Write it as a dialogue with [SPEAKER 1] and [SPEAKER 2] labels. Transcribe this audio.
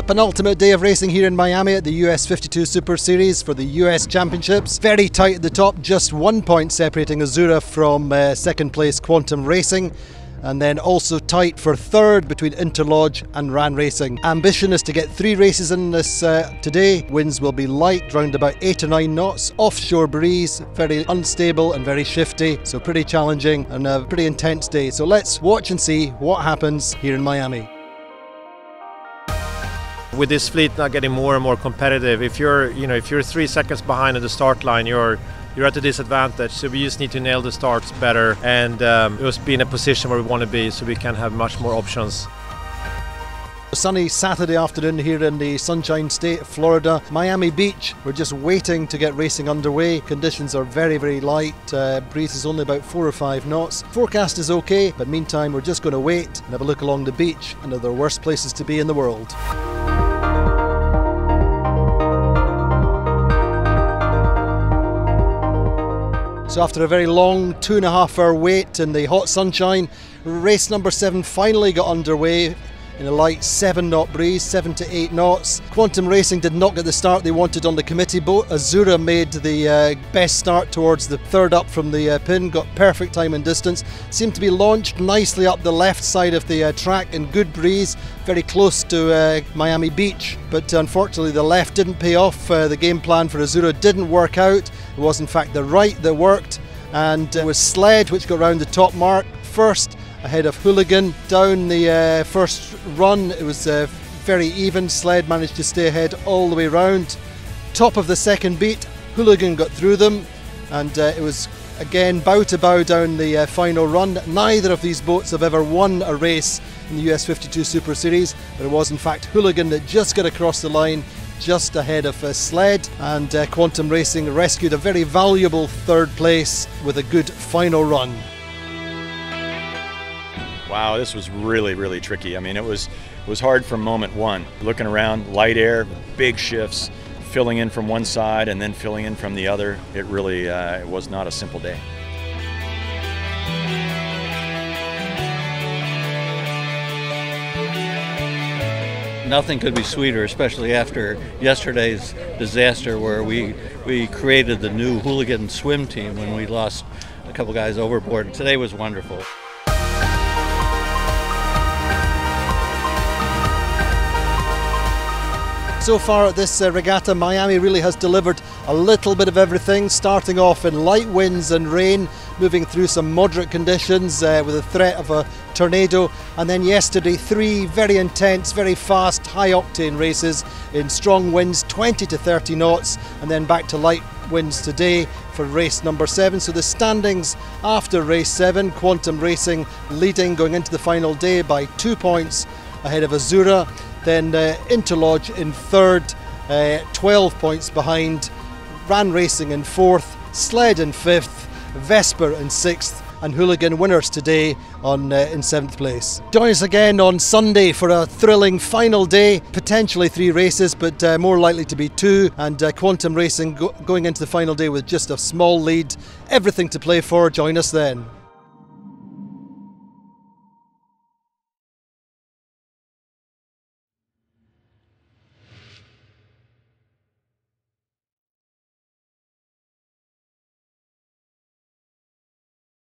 [SPEAKER 1] the penultimate day of racing here in Miami at the US 52 Super Series for the US Championships. Very tight at the top, just 1 point separating Azura from second place Quantum Racing. And then also tight for third between Interlodge and Ran Racing. Ambition is to get 3 races in this today. Winds will be light, round about 8 or 9 knots. Offshore breeze, very unstable and very shifty, so pretty challenging and a pretty intense day. So let's watch and see what happens here in Miami.
[SPEAKER 2] With this fleet now getting more and more competitive, if you're 3 seconds behind at the start line, you're at a disadvantage. So we just need to nail the starts better and just be in a position where we want to be, so we can have much more options.
[SPEAKER 1] A sunny Saturday afternoon here in the Sunshine State, Florida. Miami Beach, we're just waiting to get racing underway. Conditions are very, very light. Breeze is only about 4 or 5 knots. Forecast is okay, but meantime we're just going to wait and have a look along the beach, and there are worse places to be in the world. So after a very long 2.5 hour wait in the hot sunshine, race number 7 finally got underway in a light 7 knot breeze, 7 to 8 knots. Quantum Racing did not get the start they wanted on the committee boat. Azura made the best start towards the third up from the pin, got perfect time and distance, seemed to be launched nicely up the left side of the track in good breeze, very close to Miami Beach, but unfortunately the left didn't pay off. The game plan for Azura didn't work out. It was in fact the right that worked, and it was Sled which got round the top mark first, ahead of Hooligan. Down the first run it was very even. Sled managed to stay ahead all the way round. Top of the second beat, Hooligan got through them, and it was again bow to bow down the final run. Neither of these boats have ever won a race in the US 52 Super Series, but it was in fact Hooligan that just got across the line just ahead of Sled, and Quantum Racing rescued a very valuable third place with a good final run.
[SPEAKER 3] Wow, this was really, really tricky. I mean, it was hard from moment one. Looking around, light air, big shifts, filling in from one side and then filling in from the other. It really it was not a simple day.
[SPEAKER 4] Nothing could be sweeter, especially after yesterday's disaster where we created the new Hooligan swim team when we lost a couple guys overboard. Today was wonderful.
[SPEAKER 1] So far at this regatta, Miami really has delivered a little bit of everything, starting off in light winds and rain, moving through some moderate conditions with a threat of a tornado, and then yesterday 3 very intense, very fast, high-octane races in strong winds, 20 to 30 knots, and then back to light winds today for race number 7. So the standings after race 7, Quantum Racing leading going into the final day by 2 points ahead of Azura. Then Interlodge in third, 12 points behind. Ran Racing in fourth, Sled in fifth, Vesper in sixth, and Hooligan winners today in 7th place. Join us again on Sunday for a thrilling final day, potentially 3 races, but more likely to be 2, and Quantum Racing going into the final day with just a small lead. Everything to play for. Join us then.